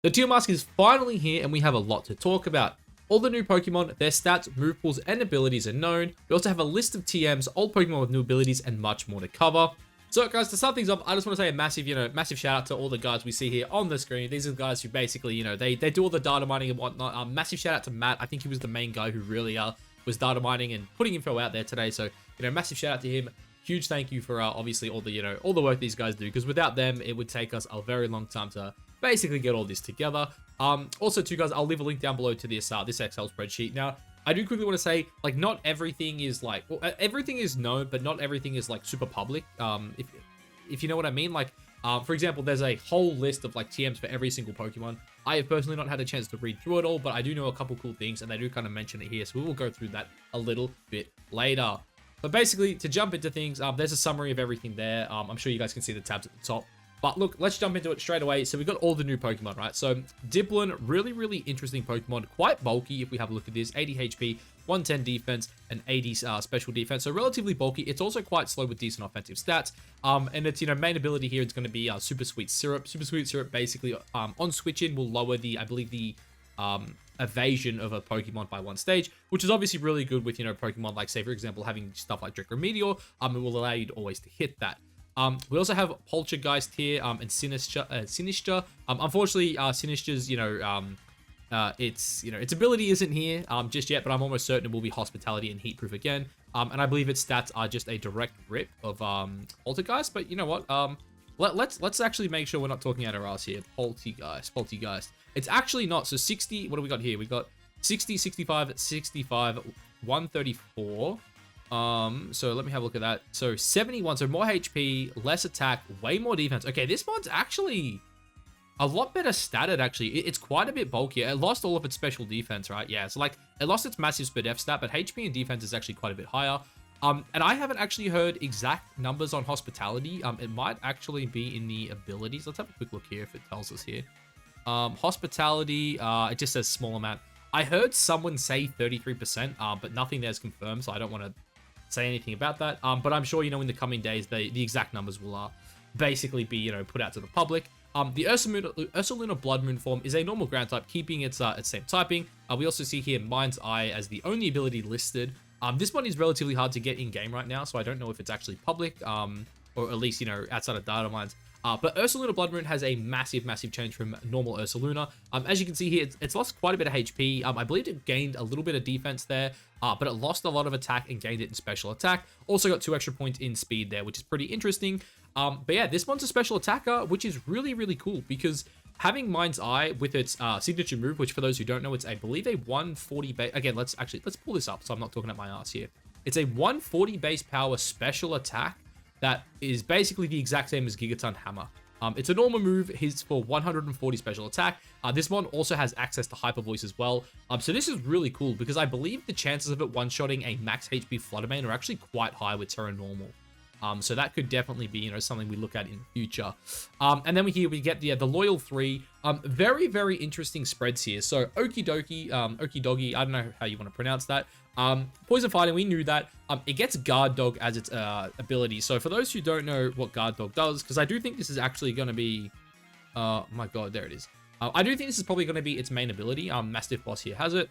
The Teal Mask is finally here, and we have a lot to talk about. All the new Pokemon, their stats, move pools, and abilities are known. We also have a list of TMs, old Pokemon with new abilities, and much more to cover. So guys, to start things up, I just want to say a massive shout out to all the guys we see here on the screen. These are the guys who basically, they do all the data mining and whatnot. Massive shout out to Matt. I think he was the main guy who really was data mining and putting info out there today. So, massive shout out to him. Huge thank you for obviously all the work these guys do, because without them, it would take us a very long time to basically get all this together. Also too guys, I'll leave a link down below to this Excel spreadsheet. Now, I do quickly want to say, like, not everything is like, well, everything is known, but not everything is like super public. If you know what I mean, like, for example, there's a whole list of like TMs for every single Pokemon. I have personally not had a chance to read through it all, but I do know a couple cool things, and they do kind of mention it here, so we will go through that a little bit later. But basically, to jump into things, there's a summary of everything there. I'm sure you guys can see the tabs at the top. But look, let's jump into it straight away. So we got all the new Pokemon, right? So Diplin, really interesting Pokemon. Quite bulky if we have a look at this. 80 HP, 110 defense, and 80 special defense. So relatively bulky. It's also quite slow with decent offensive stats. And its main ability here is going to be Super Sweet Syrup. Super Sweet Syrup basically on switch in will lower the, I believe the evasion of a Pokemon by one stage, which is obviously really good with Pokemon like, say for example, having stuff like Draco Meteor. It will allow you to always to hit that. We also have Poltergeist here, and Sinister. Unfortunately, Sinister's, its ability isn't here, just yet, but I'm almost certain it will be Hospitality and Heatproof again. And I believe its stats are just a direct rip of, Poltergeist, but you know what, let's actually make sure we're not talking out our ass here. Poltergeist. It's actually not, so 60, what do we got here? We got 60, 65, 65, 134. So let me have a look at that. So 71, so more HP, less attack, way more defense. Okay, this one's actually a lot better statted, actually. It's quite a bit bulkier. It lost all of its special defense, right? Yeah, so like, it lost its massive SpDef stat, but HP and defense is actually quite a bit higher. And I haven't actually heard exact numbers on Hospitality. It might actually be in the abilities. Let's have a quick look here if it tells us here. Hospitality, it just says small amount. I heard someone say 33%, but nothing there's confirmed, so I don't want to say anything about that. But I'm sure, in the coming days, the exact numbers will basically be, put out to the public. The Ursaluna Blood Moon form is a normal ground type, keeping its same typing. We also see here Mind's Eye as the only ability listed. This one is relatively hard to get in game right now, so I don't know if it's actually public, or at least, outside of data mines. But Ursaluna Blood Moon has a massive change from normal Ursaluna. As you can see here, it's lost quite a bit of HP. I believe it gained a little bit of defense there, but it lost a lot of attack and gained it in special attack. Also got 2 extra points in speed there, which is pretty interesting. But yeah, this one's a special attacker, which is really cool, because having Mind's Eye with its signature move, which for those who don't know, it's, I believe, a 140 base. Again, let's pull this up so I'm not talking at my ass here. It's a 140 base power special attack that is basically the exact same as Gigaton Hammer. It's a normal move. It's for 140 special attack. This one also has access to Hyper Voice as well. So this is really cool, because I believe the chances of it one-shotting a max HP Fluttermane are actually quite high with Terra Normal. So that could definitely be, something we look at in the future. And then we get the Loyal 3. Very interesting spreads here. So Okidogi, I don't know how you want to pronounce that. Poison Fighting, we knew that. It gets Guard Dog as its ability. So for those who don't know what Guard Dog does, because I do think this is actually going to be, my god, there it is. I do think this is probably going to be its main ability. Mastiff Boss here has it.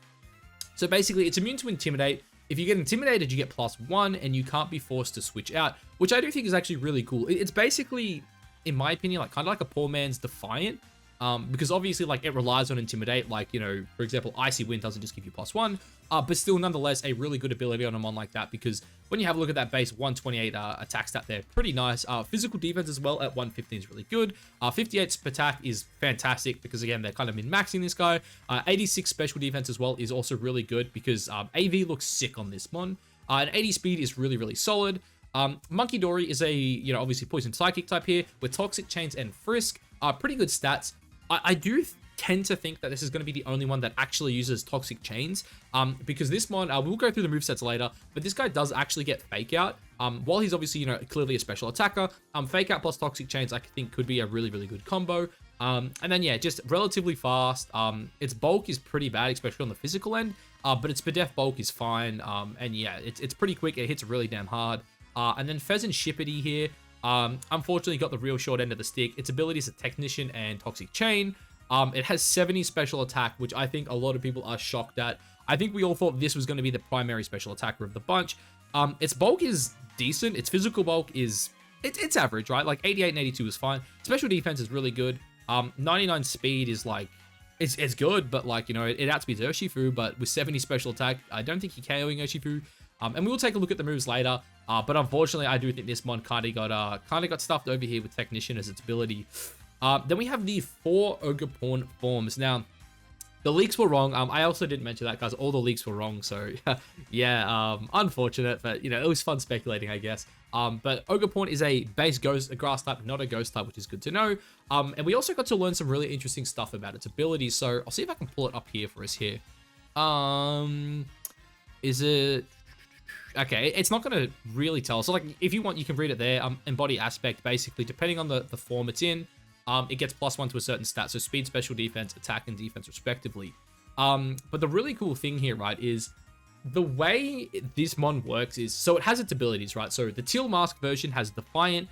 So basically, it's immune to Intimidate. If you get intimidated, you get +1, and you can't be forced to switch out, which I do think is actually really cool. It's basically, in my opinion, like kind of like a poor man's Defiant, because obviously, like, it relies on Intimidate. Like, for example, Icy Wind doesn't just give you +1, but still, nonetheless, a really good ability on a mon like that, because when you have a look at that base 128 attack stat there, pretty nice. Physical defense as well at 115 is really good. 58 attack is fantastic, because again, they're kind of min-maxing this guy. 86 special defense as well is also really good, because AV looks sick on this mon. And 80 speed is really solid. Monkey Dory is a, obviously Poison Psychic type here, with Toxic Chains and Frisk. Pretty good stats. I do tend to think that this is going to be the only one that actually uses Toxic Chains, because this one, we'll go through the movesets later, but this guy does actually get Fake Out. While he's obviously, clearly a special attacker, Fake Out plus Toxic Chains, I think, could be a really good combo. And then, yeah, just relatively fast. Its bulk is pretty bad, especially on the physical end, but its SpDef bulk is fine, and yeah, it's pretty quick. It hits really damn hard. And then Pheasant Shippity here, unfortunately got the real short end of the stick. Its abilities are Technician and Toxic Chain. It has 70 special attack, which I think a lot of people are shocked at. I think we all thought this was going to be the primary special attacker of the bunch. Its bulk is decent. Its physical bulk is it's average, right? Like 88 and 82 is fine. Special defense is really good. 99 speed is like it's good, but like, you know, it outspeeds Urshifu, but with 70 special attack, I don't think you're KOing Urshifu. And we'll take a look at the moves later. But unfortunately, I do think this mon kind of got stuffed over here with Technician as its ability. Then we have the 4 Ogerpon forms. Now, the leaks were wrong. I also didn't mention that, guys. All the leaks were wrong. So, yeah, unfortunate. But, you know, it was fun speculating, I guess. But Ogerpon is a base grass type, not a ghost type, which is good to know. And we also got to learn some really interesting stuff about its abilities. So, I'll see if I can pull it up here for us here. Is it... Okay, it's not going to really tell. So, like, if you want, you can read it there. Embody aspect, basically, depending on the form it's in. It gets +1 to a certain stat, so speed, special defense, attack, and defense, respectively. But the really cool thing here, right, is the way this mon works is, so it has its abilities, right? So the Teal Mask version has Defiant,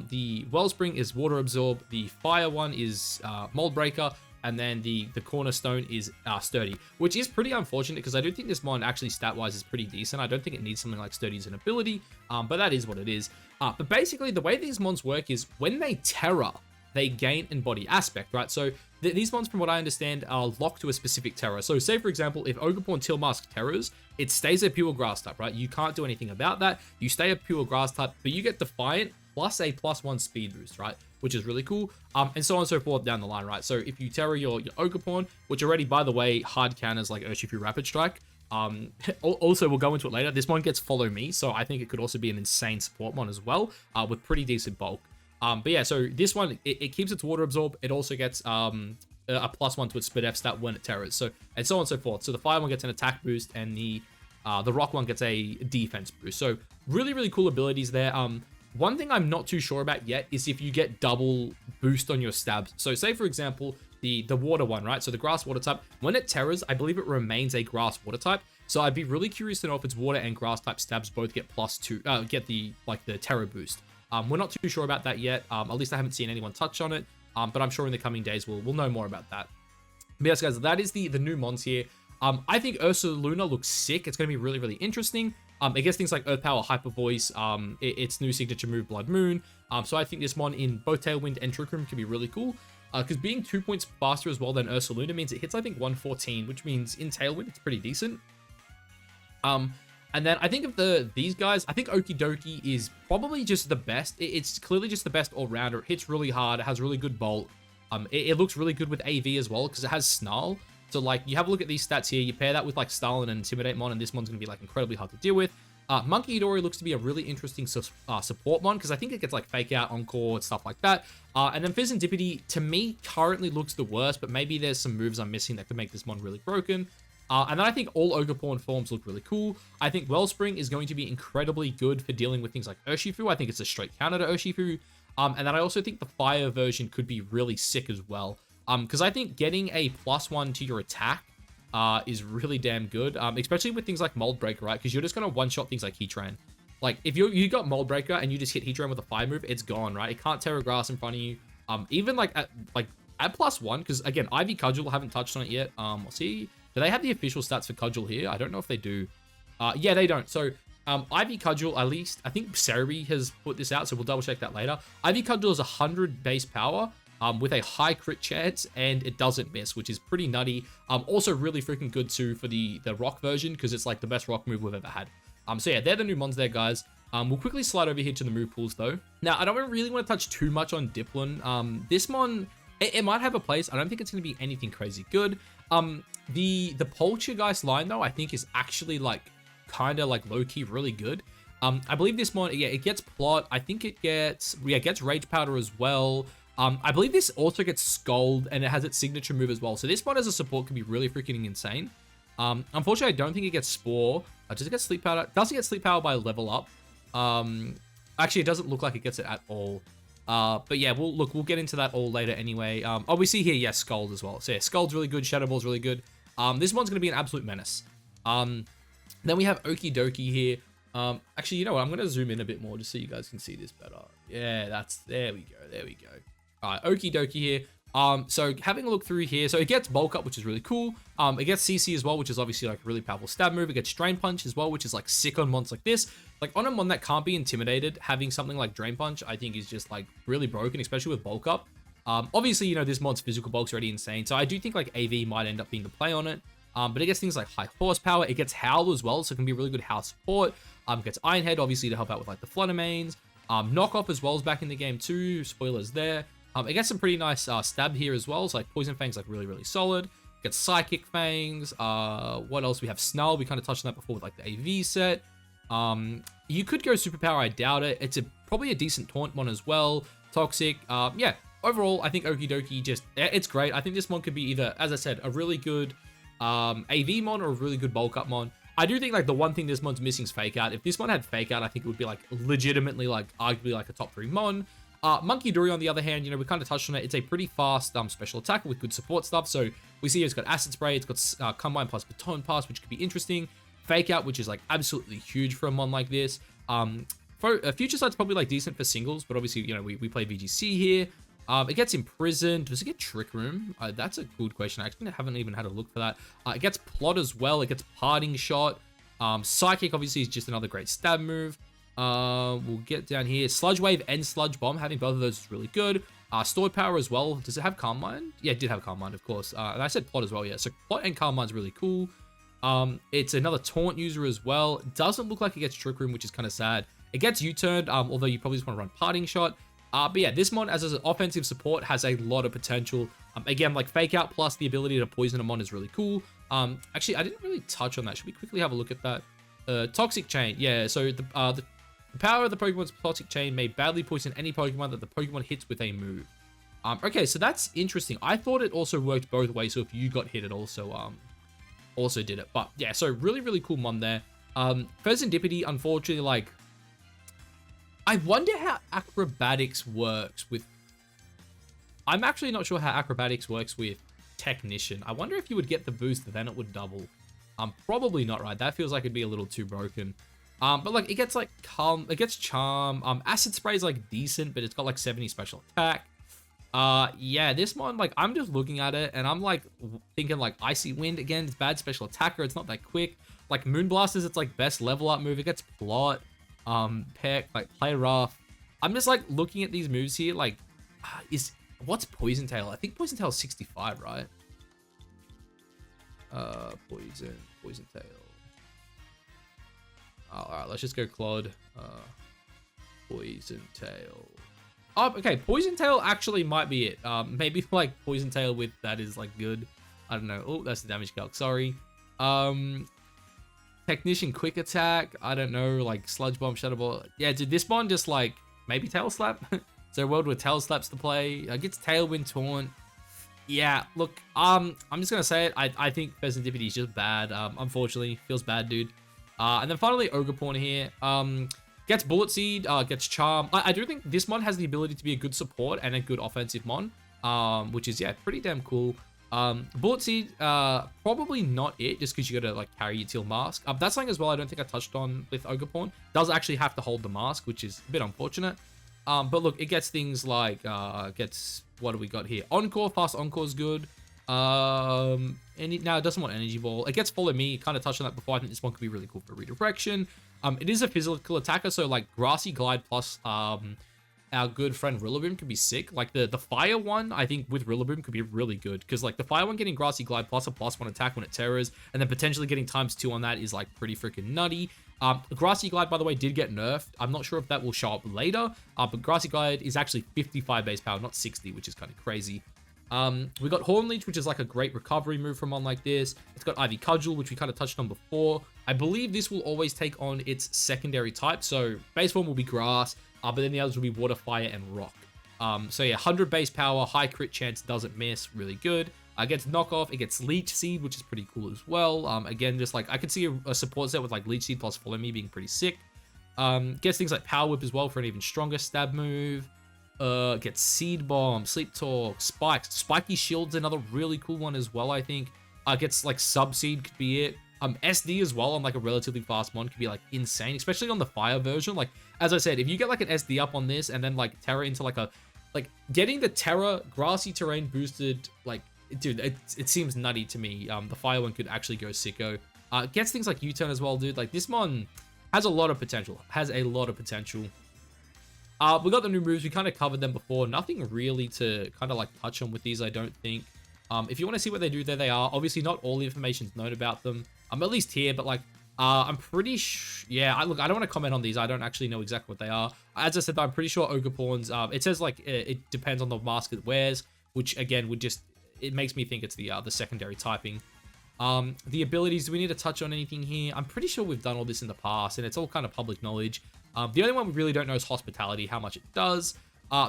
the Wellspring is Water Absorb, the Fire one is Mold Breaker, and then the Cornerstone is Sturdy, which is pretty unfortunate because I do think this mon actually stat-wise is pretty decent. I don't think it needs something like Sturdy as an ability, but that is what it is. But basically, the way these mons work is when they Terra, they gain Embody Aspect, right? So these mons, from what I understand, are locked to a specific Terra. So say, for example, if Ogerpon Teal Mask Terras, it stays a pure grass type, right? You can't do anything about that. You stay a pure grass type, but you get Defiant plus a +1 speed boost, right? Which is really cool. And so on and so forth down the line, right? So if you Terra your Ogerpon, which already, by the way, hard counters like Urshifu Rapid Strike. Also, we'll go into it later. This one gets Follow Me, so I think it could also be an insane support mon as well, with pretty decent bulk. But yeah, so this one, it keeps its Water Absorb. It also gets a +1 to its Split F stat when it terrors. So, and so on and so forth. So the Fire one gets an attack boost, and the Rock one gets a defense boost. So really, really cool abilities there. One thing I'm not too sure about yet is if you get double boost on your stabs. So say, for example, the Water one, right? So the Grass Water type, when it terrors, I believe it remains a Grass Water type. So I'd be really curious to know if its Water and Grass type stabs both get +2, get the Terror boost. We're not too sure about that yet. At least I haven't seen anyone touch on it. But I'm sure in the coming days we'll know more about that. But yes, guys, that is the new mons here. I think Ursaluna looks sick. It's going to be really, really interesting. It gets things like Earth Power, Hyper Voice, its new signature move, Blood Moon. So I think this mon in both Tailwind and Trick Room can be really cool. Because being 2 points faster as well than Ursaluna means it hits, I think, 114, which means in Tailwind it's pretty decent. And then I think of these guys, I think Okidoki is probably just the best. It's clearly just the best all-rounder. It hits really hard. It has really good bulk. It looks really good with AV as well because it has Snarl. So, like, you have a look at these stats here. You pair that with, like, Stalin and Intimidate mon, and this mon's going to be, like, incredibly hard to deal with. Monkey Idori looks to be a really interesting support mon because I think it gets, like, Fake Out, Encore, and stuff like that. And then Fizzantipity, to me, currently looks the worst, but maybe there's some moves I'm missing that could make this mon really broken. And then I think all Ogerpon forms look really cool. I think Wellspring is going to be incredibly good for dealing with things like Urshifu. I think it's a straight counter to Urshifu. And then I also think the Fire version could be really sick as well. Because I think getting a +1 to your attack is really damn good. Especially with things like Mold Breaker, right? Because you're just going to one-shot things like Heatran. Like, if you got Mold Breaker and you just hit Heatran with a Fire move, it's gone, right? It can't Terra Grass in front of you. Even like at +1, because again, Ivy Cudgel, I haven't touched on it yet. I'll see. Do they have the official stats for Cudgel here? I don't know if they do. Yeah, they don't. So, Ivy Cudgel, at least, I think Cerebi has put this out, so we'll double check that later. Ivy Cudgel is 100 base power with a high crit chance, and it doesn't miss, which is pretty nutty. Also really freaking good, too, for the rock version, because it's like the best rock move we've ever had. So yeah, they're the new mons there, guys. We'll quickly slide over here to the move pools, though. Now, I don't really want to touch too much on Dipplin. This mon, it might have a place. I don't think it's going to be anything crazy good. The Poltergeist line, though, I think is actually, like, kind of, like, low-key really good. I believe this mon, yeah, it gets Plot. I think it gets Rage Powder as well. I believe this also gets Scold, and it has its signature move as well. So this mon as a support can be really freaking insane. Unfortunately, I don't think it gets Spore. Does it get Sleep Powder? It doesn't get Sleep Power by level up. Actually, it doesn't look like it gets it at all. But yeah, we'll get into that all later anyway. Oh, we see here, yes, Scold as well. So yeah, Scold's really good, Shadow Ball's really good. This one's going to be an absolute menace. Then we have Okidoki here. Actually, you know what? I'm going to zoom in a bit more just so you guys can see this better. Yeah, there we go. All right, Okidoki here. So having a look through here, so it gets bulk up, which is really cool. It gets CC as well, which is obviously like a really powerful stab move. It gets Drain Punch as well, which is like sick on mons like this. Like on a mon that can't be intimidated, having something like Drain Punch, I think is just like really broken, especially with bulk up. Obviously, you know, this mod's physical bulk's already insane, so I do think like AV might end up being the play on it. But it gets things like high horsepower. It gets Howl as well, so it can be really good Howl support. It gets Iron Head, obviously, to help out with like the Flutter mains. Knockoff as well is back in the game too. Spoilers there. It gets some pretty nice stab here as well. So like Poison Fang's like really, really solid. It gets Psychic Fangs. What else? We have Snarl. We kind of touched on that before with like the AV set. You could go Superpower. I doubt it. It's probably a decent taunt one as well. Toxic. Yeah. Overall, I think Okie Dokie just, it's great. I think this mon could be either, as I said, a really good AV mon or a really good bulk up mon. I do think like the one thing this mon's missing is Fake Out. If this mon had Fake Out, I think it would be like legitimately like arguably like a top 3 mon. Monkey Dory, on the other hand, you know, we kind of touched on it. It's a pretty fast special attacker with good support stuff. So we see it's got Acid Spray, it's got Combine plus Baton Pass, which could be interesting. Fake Out, which is like absolutely huge for a mon like this. Future Sight's probably like decent for singles, but obviously, you know, we play VGC here. It gets Imprisoned. Does it get Trick Room? That's a good question. I actually haven't even had a look for that. It gets Plot as well. It gets Parting Shot. Psychic, obviously, is just another great stab move. We'll get down here. Sludge Wave and Sludge Bomb. Having both of those is really good. Stored Power as well. Does it have Calm Mind? Yeah, it did have Calm Mind, of course. And I said Plot as well, yeah. So Plot and Calm Mind's really cool. It's another Taunt user as well. It doesn't look like it gets Trick Room, which is kind of sad. It gets U-turned, although you probably just want to run Parting Shot. But yeah, this mon as an offensive support has a lot of potential. Again, like Fake Out plus the ability to poison a mon is really cool. Actually, I didn't really touch on that. Should we quickly have a look at that? Toxic Chain. Yeah, so the power of the Pokemon's Toxic Chain may badly poison any Pokemon that the Pokemon hits with a move. Okay, so that's interesting. I thought it also worked both ways, so if you got hit, it also did it. But yeah, so really, really cool mon there. Serendipity, unfortunately, like, I wonder how Acrobatics works with... I'm actually not sure how Acrobatics works with Technician. I wonder if you would get the boost, then it would double. Probably not, right? That feels like it'd be a little too broken. But like, it gets like Calm, it gets Charm. Acid Spray is like decent, but it's got like 70 special attack. Yeah, this one, like, I'm just looking at it and I'm like thinking like Icy Wind, again, it's bad special attacker. It's not that quick. Like Moonblast is its like best level up move. It gets Plot. Peck, like Play Rough. I'm just like looking at these moves here, like, what's Poison Tail? I think Poison Tail is 65, right? Poison Tail. Alright, let's just go Claude. Poison Tail. Oh, okay, Poison Tail actually might be it. Maybe like Poison Tail with that is like good. I don't know. Oh, that's the damage calc. Sorry. Technician Quick Attack. I don't know, like Sludge Bomb, Shadow Ball. Yeah, dude, this one just like maybe Tail Slap. So a world where Tail Slaps to play. Gets Tailwind Taunt. Yeah, look, I'm just gonna say it. I think Serendipity is just bad. Unfortunately, feels bad, dude. And then finally, Ogerpawn here. Gets Bullet Seed, gets Charm. I do think this mon has the ability to be a good support and a good offensive mon, which is, yeah, pretty damn cool. Bullet Seed, probably not it, just because you gotta like carry your Teal mask. That's something as well I don't think I touched on with Ogerpawn. Does actually have to hold the mask, which is a bit unfortunate. But look, it gets things like, gets, what do we got here? Encore, fast Encore is good. Now it doesn't want Energy Ball. It gets Follow Me, kind of touched on that before. I think this one could be really cool for redirection. It is a physical attacker, so like Grassy Glide plus, our good friend Rillaboom could be sick. Like the fire one, I think with Rillaboom could be really good, because like the fire one getting Grassy Glide plus a +1 attack when it terrors, and then potentially getting ×2 on that is like pretty freaking nutty. Grassy Glide, by the way, did get nerfed. I'm not sure if that will show up later, but Grassy Glide is actually 55 base power, not 60, which is kind of crazy. We got Horn Leech, which is like a great recovery move from one like this. It's got Ivy Cudgel, which we kind of touched on before. I believe this will always take on its secondary type, so base form will be Grass, but then the others will be Water, Fire, and Rock. So yeah, 100 base power, high crit chance, doesn't miss, really good. It gets Knockoff, it gets Leech Seed, which is pretty cool as well. Again, just like, I could see a support set with like Leech Seed plus Follow Me being pretty sick. Gets things like Power Whip as well for an even stronger stab move. Gets Seed Bomb, Sleep Talk, Spikes. Spiky Shield's another really cool one as well, I think. Gets like Sub Seed could be it. SD as well on like a relatively fast mon could be like insane, especially on the fire version. Like, as I said, if you get like an SD up on this and then like Terra into like a like getting the Terra grassy terrain boosted, like, dude, it seems nutty to me. The fire one could actually go sicko. Gets things like U-turn as well, dude. Like, this mon has a lot of potential. We got the new moves. We kind of covered them before. Nothing really to kind of like touch on with these, I don't think. If you want to see what they do, there they are. Obviously, not all the information's known about them. At least here, but like, I'm pretty yeah, look, I don't want to comment on these. I don't actually know exactly what they are. As I said, I'm pretty sure Ogre Pawns, it says like, it depends on the mask it wears, which again, it makes me think it's the secondary typing. The abilities, do we need to touch on anything here? I'm pretty sure we've done all this in the past, and it's all kind of public knowledge. The only one we really don't know is Hospitality, how much it does.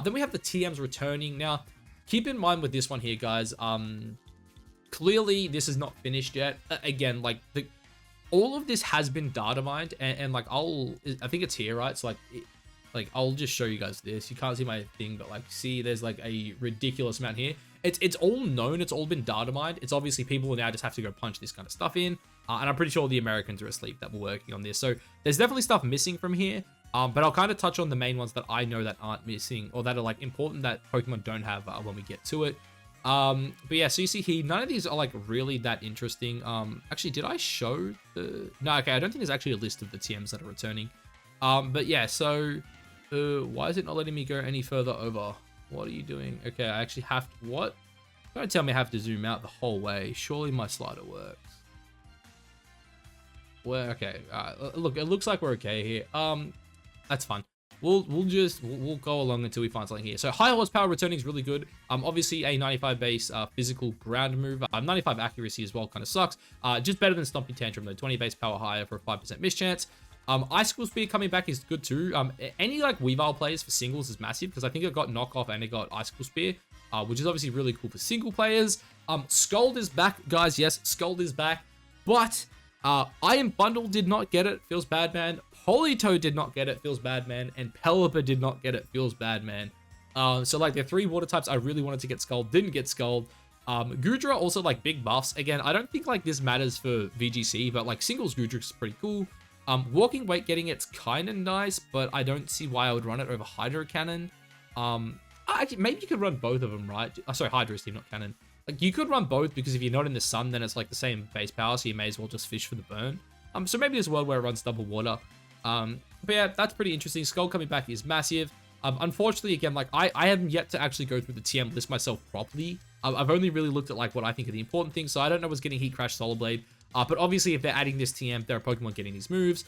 Then we have the TMs returning. Now, keep in mind with this one here, guys, clearly this is not finished yet. Again, like, all of this has been data mined, and like, I think it's here, right? So like, I'll just show you guys this. You can't see my thing, but like, see, there's like a ridiculous amount here. It's all known. It's all been data mined. It's obviously people will now just have to go punch this kind of stuff in. And I'm pretty sure the Americans are asleep that were working on this. So there's definitely stuff missing from here. But I'll kind of touch on the main ones that I know that aren't missing, or that are like important that Pokemon don't have when we get to it. But yeah, so you see here, none of these are like really that interesting. Actually, did I show the... No, okay, I don't think there's actually a list of the TMs that are returning. But yeah, so why is it not letting me go any further over? What are you doing? Okay, I actually have to... What? Don't tell me I have to zoom out the whole way. Surely my slider works. Well, okay. Look, it looks like we're okay here. That's fine. We'll go along until we find something here. So high horsepower returning is really good. Obviously a 95 base physical ground move. 95 accuracy as well kind of sucks. Just better than Stomping Tantrum though. 20 base power higher for a 5% miss chance. Icicle Spear coming back is good too. Any like Weavile players for singles is massive because I think it got knockoff and it got Icicle Spear, which is obviously really cool for single players. Scald is back, guys. Yes, Scald is back, but Iron Bundle did not get it. Feels bad, man. Politoed did not get it. Feels bad, man. And Pelipper did not get it. Feels bad, man. So like the 3 water types I really wanted to get Scald, didn't get Scald. Goodra also like big buffs. Again, I don't think like this matters for VGC, but like singles Goodra is pretty cool. Walking Weight getting it's kind of nice, but I don't see why I would run it over Hydro Cannon. Actually, maybe you could run both of them, right? Oh, sorry, Hydro Steam, not Cannon. Like, you could run both because if you're not in the sun, then it's like the same base power, so you may as well just fish for the burn. So maybe there's a world where it runs double water. But yeah, that's pretty interesting. Skull coming back is massive. Unfortunately, again, like, I haven't yet to actually go through the TM list myself properly. I've only really looked at, like, what I think are the important things, so I don't know what's getting Heat Crash Solar Blade. But obviously, if they're adding this TM, there are Pokemon getting these moves.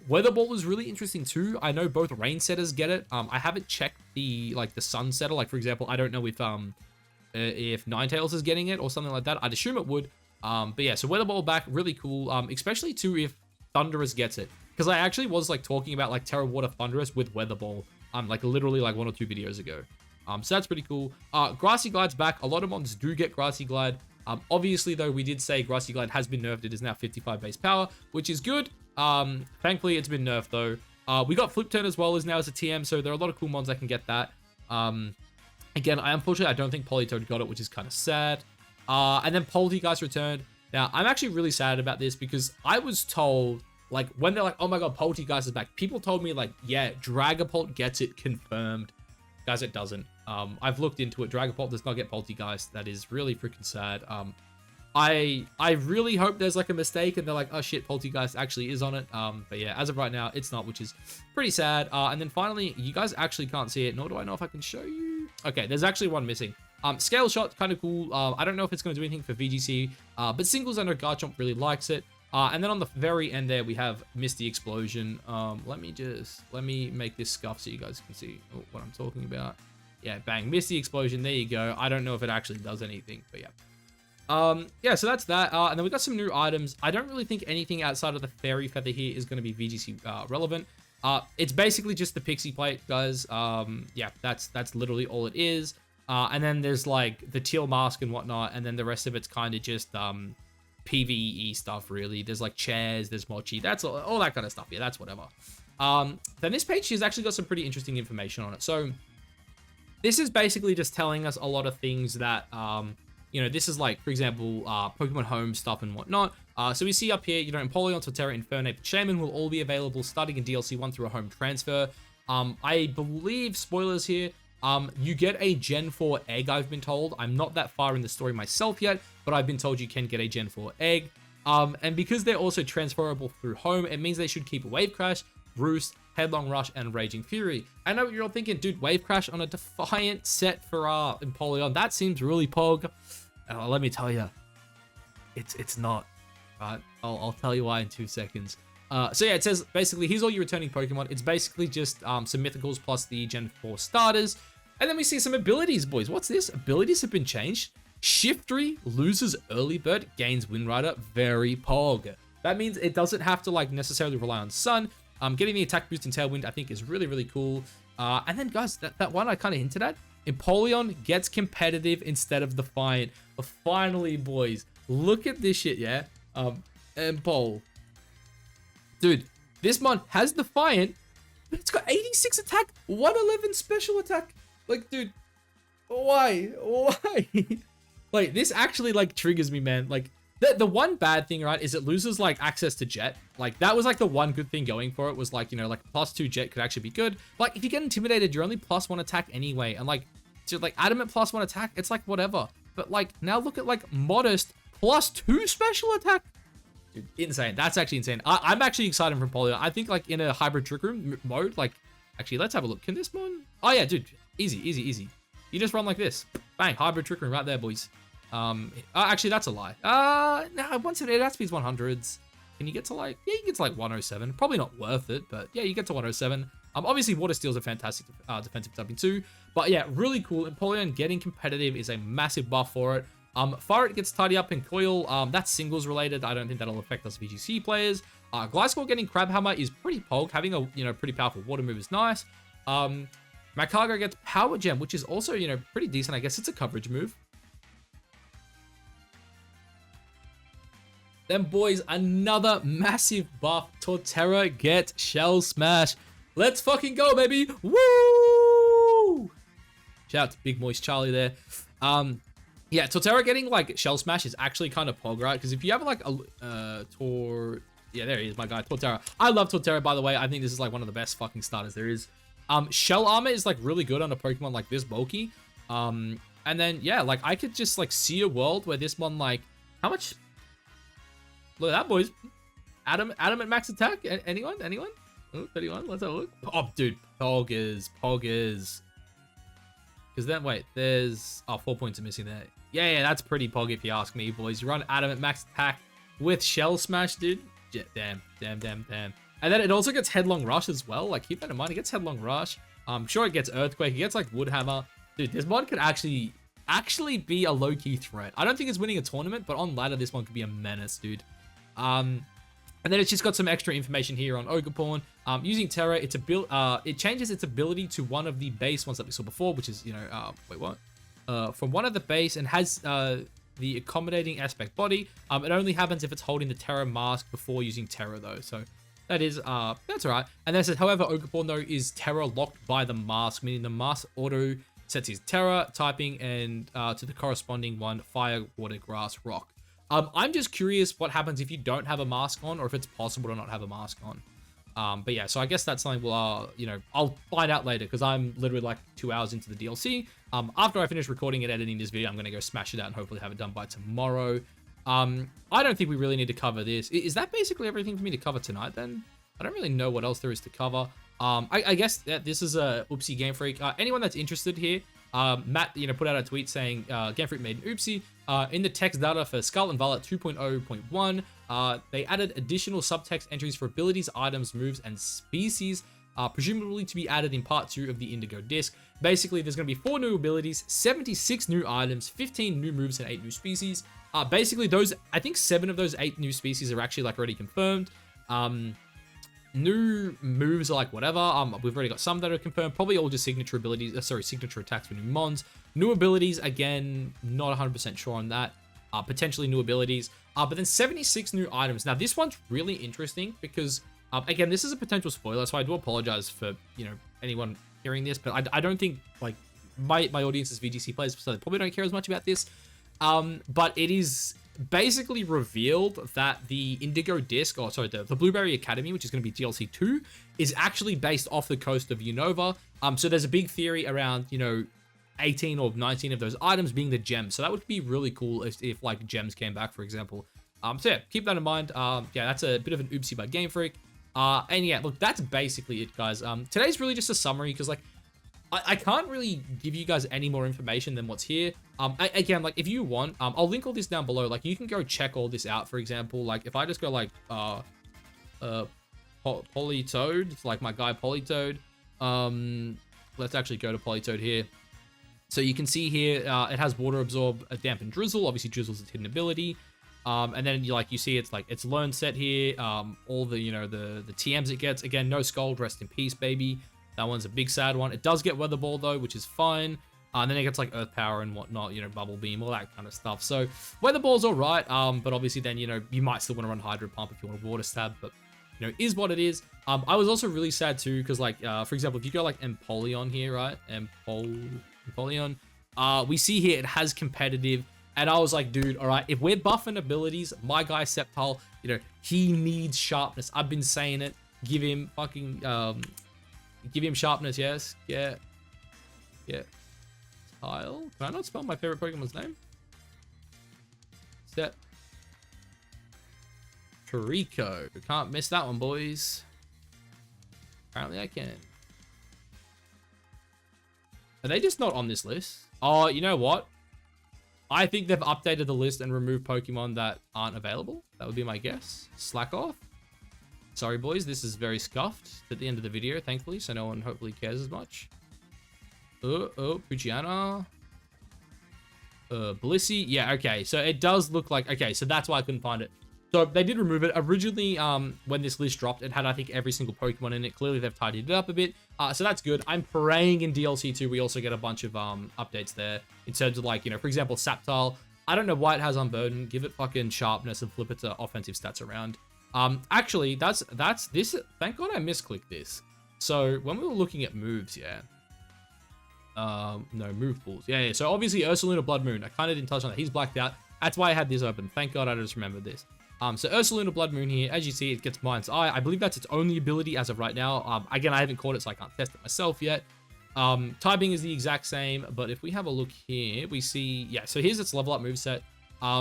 Weather Ball is really interesting too. I know both Rain Setters get it. I haven't checked the Sun Setter. Like, for example, I don't know if Ninetales is getting it or something like that. I'd assume it would. But yeah, so Weather Ball back, really cool. Especially too if Thundurus gets it. Because I actually was like talking about like Terra Water Thundurus with Weather Ball. Like literally like 1 or 2 videos ago. So that's pretty cool. Grassy Glide's back. A lot of mons do get Grassy Glide. Obviously, though, we did say Grassy Glide has been nerfed. It is now 55 base power, which is good. Thankfully, it's been nerfed, though. We got Flip Turn as well as now as a TM, so there are a lot of cool mons that can get that. Again, unfortunately, I don't think Politoed got it, which is kind of sad. And then Poltegeist returned. Now, I'm actually really sad about this because I was told, like, when they're like, oh my god, Poltegeist is back, people told me, like, yeah, Dragapult gets it confirmed. Guys, it doesn't. I've looked into it. Dragapult does not get Poltegeist. That is really freaking sad. I really hope there's like a mistake and they're like, oh shit, Poltegeist actually is on it. But yeah, as of right now, it's not, which is pretty sad. And then finally, you guys actually can't see it, nor do I know if I can show you. Okay, there's actually one missing. Scale Shot, kind of cool. I don't know if it's going to do anything for VGC, but singles, I know Garchomp really likes it. And then on the very end there, we have Misty Explosion. Let me make this scuff so you guys can see what I'm talking about. Yeah, bang, Misty Explosion, there you go. I don't know if it actually does anything, but yeah. Yeah, so that's that. And then we got some new items. I don't really think anything outside of the Fairy Feather here is going to be VGC relevant. It's basically just the Pixie Plate, guys. Yeah, that's literally all it is. And then there's like the Teal Mask and whatnot, and then the rest of it's kind of just PvE stuff, really. There's like chairs, there's mochi, that's all that kind of stuff. Yeah, that's whatever. Then this page has actually got some pretty interesting information on it. So this is basically just telling us a lot of things that, you know, this is like, for example, Pokemon Home stuff and whatnot. So we see up here, you know, Empoleon, Torterra, Infernape, Shaman will all be available starting in DLC 1 through a home transfer. I believe, spoilers here, You get a Gen 4 egg, I've been told. I'm not that far in the story myself yet, but I've been told you can get a Gen 4 egg. And because they're also transferable through home, it means they should keep Wave Crash, Roost, Headlong Rush, and Raging Fury. I know what you're all thinking, dude, Wave Crash on a Defiant set for Empoleon. That seems really pog. Let me tell you, it's not. Right? I'll tell you why in 2 seconds. So yeah, it says basically here's all your returning Pokemon. It's basically just some mythicals plus the Gen 4 starters. And then we see some abilities, boys. What's this? Abilities have been changed. Shiftry loses Early Bird, gains Wind Rider. Very pog. That means it doesn't have to like necessarily rely on Sun. Getting the attack boost in Tailwind, I think, is really, really cool. And then, guys, that one I kind of hinted at. Empoleon gets competitive instead of Defiant. But finally, boys, look at this shit, yeah? Empole. Dude, this mon has Defiant, but it's got 86 attack, 111 special attack. Like, dude, why? Why? Like, this actually, like, triggers me, man. Like, the one bad thing, right, is it loses, like, access to Jet. Like, that was, like, the one good thing going for it was, like, you know, like, +2 Jet could actually be good. Like, if you get Intimidated, you're only +1 attack anyway. And, like, to, like, Adamant +1 attack, it's, like, whatever. But, like, now look at, like, Modest +2 special attack. Dude, insane. That's actually insane. I'm actually excited for Empoleon. I think, like, in a hybrid Trick Room mode, like, actually, let's have a look. Can this one? Oh, yeah, dude. Easy, easy, easy. You just run like this. Bang, hybrid Trick Room right there, boys. Actually, that's a lie. Nah, once it outspeeds 100s. Can you get to, like, yeah, you get to, like, 107. Probably not worth it, but yeah, you get to 107. Obviously, Water Steel's a fantastic defensive typing too. But yeah, really cool. Empoleon getting competitive is a massive buff for it. Fire gets Tidy Up and Coil. That's singles related. I don't think that'll affect us VGC players. Gliscor getting Crabhammer is pretty pog. Having a, you know, pretty powerful water move is nice. Macago gets Power Gem, which is also, you know, pretty decent. I guess it's a coverage move. Then, boys, another massive buff. Torterra gets Shell Smash. Let's fucking go, baby. Woo! Shout out to Big Moist Charlie there. Yeah, Torterra getting, like, Shell Smash is actually kind of pog, right? Because if you have, like, a yeah, there he is, my guy, Torterra. I love Torterra, by the way. I think this is, like, one of the best fucking starters there is. Shell Armor is, like, really good on a Pokemon like this bulky. And then, yeah, like, I could just, like, see a world where this one, like, how much? Look at that, boys. Adam at max attack. Anyone? Oh, 31. Let's have a look. Oh, dude. Poggers. Because then, wait, there's... Oh, 4 points are missing there. Yeah, that's pretty pog if you ask me, boys. You run Adam at max attack with Shell Smash, dude. Yeah, damn. And then it also gets Headlong Rush as well. Like, keep that in mind. It gets Headlong Rush. I'm sure it gets Earthquake. It gets, like, Wood Hammer. Dude, this mod could actually be a low-key threat. I don't think it's winning a tournament, but on ladder, this one could be a menace, dude. And then it's just got some extra information here on Ogerpon. Using Terra, it changes its ability to one of the base ones that we saw before, which is, you know, wait, what? From one of the base, and has the accommodating aspect body. It only happens if it's holding the Terra mask before using Terra, though. So that is, that's all right. And then it says, however, Ogerpon, though, is Terra locked by the mask, meaning the mask auto sets his Terra typing and to the corresponding one, Fire, Water, Grass, Rock. I'm just curious what happens if you don't have a mask on, or if it's possible to not have a mask on. But yeah, so I guess that's something we'll, you know, I'll find out later, because I'm literally like 2 hours into the DLC. After I finish recording and editing this video, I'm going to go smash it out and hopefully have it done by tomorrow. I don't think we really need to cover this. Is that basically everything for me to cover tonight then? I don't really know what else there is to cover. I guess that this is a oopsie Game Freak. Anyone that's interested here, Matt, you know, put out a tweet saying Game Freak made an oopsie. In the text data for Scarlet and Violet 2.0.1, they added additional subtext entries for abilities, items, moves, and species, presumably to be added in part 2 of the Indigo Disc. Basically, there's going to be 4 new abilities, 76 new items, 15 new moves, and 8 new species. Basically, those, I think 7 of those 8 new species are actually like already confirmed. New moves are like whatever. We've already got some that are confirmed. Probably all just signature abilities. Signature attacks for new mons. New abilities, again, not 100% sure on that. Potentially new abilities. But then 76 new items. Now, this one's really interesting because, again, this is a potential spoiler, so I do apologize for, you know, anyone hearing this. But I don't think, like, my audience is VGC players, so they probably don't care as much about this. But it is basically revealed that the Indigo Disc, or sorry, the Blueberry Academy, which is going to be DLC 2, is actually based off the coast of Unova. So there's a big theory around, 18 or 19 of those items being the gems. So that would be really cool if like gems came back, for example. So yeah, keep that in mind. Yeah, that's a bit of an oopsie by Game Freak. And yeah, look, that's basically it, guys. Today's really just a summary because like I can't really give you guys any more information than what's here. Again, like if you want, I'll link all this down below. Like you can go check all this out. For example, like if I just go like Polytoad, it's like my guy Polytoad. Let's actually go to Polytoad here. So you can see here, it has water absorb, a damp and drizzle. Obviously, drizzle's its hidden ability. And then you see it's like its learn set here. All the the TMs it gets. Again, no Scold, rest in peace, baby. That one's a big sad one. It does get Weather Ball though, which is fine. And then it gets like Earth Power and whatnot, Bubble Beam, all that kind of stuff. So Weather Ball's all right. But obviously then you might still want to run Hydro Pump if you want a Water Stab. But is what it is. I was also really sad too because like for example, if you go like Empoleon here, right? Empoleon. We see here it has competitive. And I was like, dude, all right, if we're buffing abilities, my guy Sceptile, he needs sharpness. I've been saying it. Give him fucking, give him sharpness, yes? Yeah. Tile. Can I not spell my favorite Pokemon's name? Step. Toriko. Can't miss that one, boys. Apparently I can. Are they just not on this list? Oh, you know what? I think they've updated the list and removed Pokemon that aren't available. That would be my guess. Slack off. Sorry, boys. This is very scuffed at the end of the video, thankfully, so no one hopefully cares as much. Puchiana. Blissey. Yeah, okay. So it does look like... Okay, so that's why I couldn't find it. So they did remove it. Originally, when this list dropped, it had, I think, every single Pokemon in it. Clearly, they've tidied it up a bit. So that's good. I'm praying in DLC 2, we also get a bunch of updates there. In terms of, like, for example, Sceptile. I don't know why it has Unburden. Give it fucking sharpness and flip it to offensive stats around. Actually, that's this. Thank God I misclicked this. So when we were looking at moves, yeah. No, move pools. Yeah. So obviously, Ursaluna Blood Moon. I kind of didn't touch on that. He's blacked out. That's why I had this open. Thank God I just remembered this. So Ursaluna Blood Moon here, as you see, it gets Mind's Eye. I believe that's its only ability as of right now. Again, I haven't caught it, so I can't test it myself yet. Typing is the exact same, but if we have a look here, we see, yeah, so here's its level up moveset.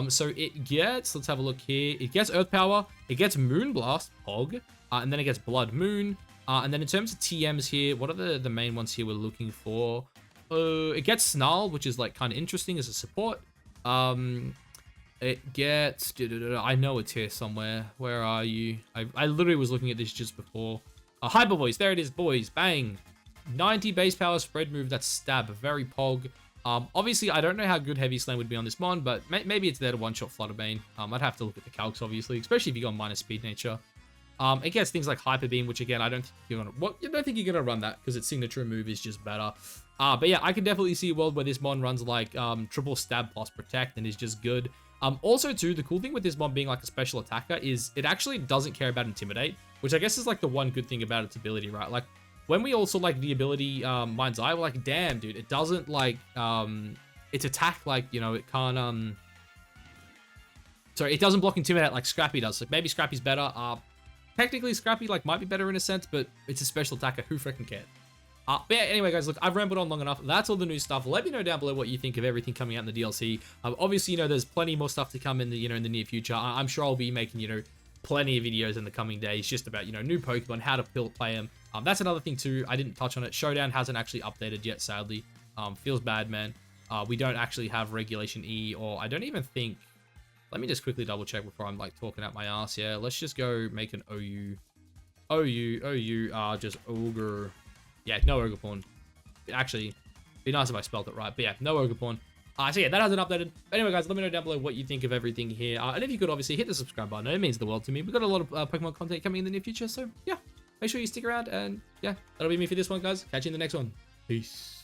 So it gets, let's have a look here. It gets Earth Power, it gets Moonblast, Hog, and then it gets Blood Moon. And then in terms of TMs here, what are the main ones here we're looking for? It gets Snarl, which is like kind of interesting as a support. It gets... I know it's here somewhere. Where are you? I literally was looking at this just before. Hyper Voice. There it is, boys. Bang. 90 base power spread move. That's stab. Very pog. Obviously, I don't know how good Heavy Slam would be on this mon, but maybe it's there to one-shot Flutterbane. I'd have to look at the calcs, obviously, especially if you go minus speed nature. It gets things like Hyper Beam, which again, I don't think you're gonna... Well, I don't think you're gonna run that because its signature move is just better. But yeah, I can definitely see a world where this mon runs like triple stab plus protect and is just good. Also, too, the cool thing with this mon being like a special attacker is it actually doesn't care about Intimidate, which I guess is like the one good thing about its ability, right? Like when we also like the ability Mind's Eye, we're like, damn, dude, it doesn't like its attack, like, it can't sorry, it doesn't block Intimidate like Scrappy does. Like maybe Scrappy's better. Technically Scrappy like might be better in a sense, but it's a special attacker. Who freaking cares? But yeah, anyway, guys, look, I've rambled on long enough. That's all the new stuff. Let me know down below what you think of everything coming out in the DLC. Obviously, there's plenty more stuff to come in the, in the near future. I'm sure I'll be making, plenty of videos in the coming days just about, new Pokemon, how to play them. That's another thing too. I didn't touch on it. Showdown hasn't actually updated yet, sadly. Feels bad, man. We don't actually have Regulation E, or I don't even think... Let me just quickly double check before I'm like talking out my ass. Yeah, let's just go make an OU, just Ogre... Yeah, no Ogerporn. Actually, it'd be nice if I spelled it right. But yeah, no Ogerporn. So yeah, that hasn't updated. Anyway, guys, let me know down below what you think of everything here. And if you could, obviously, hit the subscribe button. It means the world to me. We've got a lot of Pokemon content coming in the near future. So yeah, make sure you stick around. And yeah, that'll be me for this one, guys. Catch you in the next one. Peace.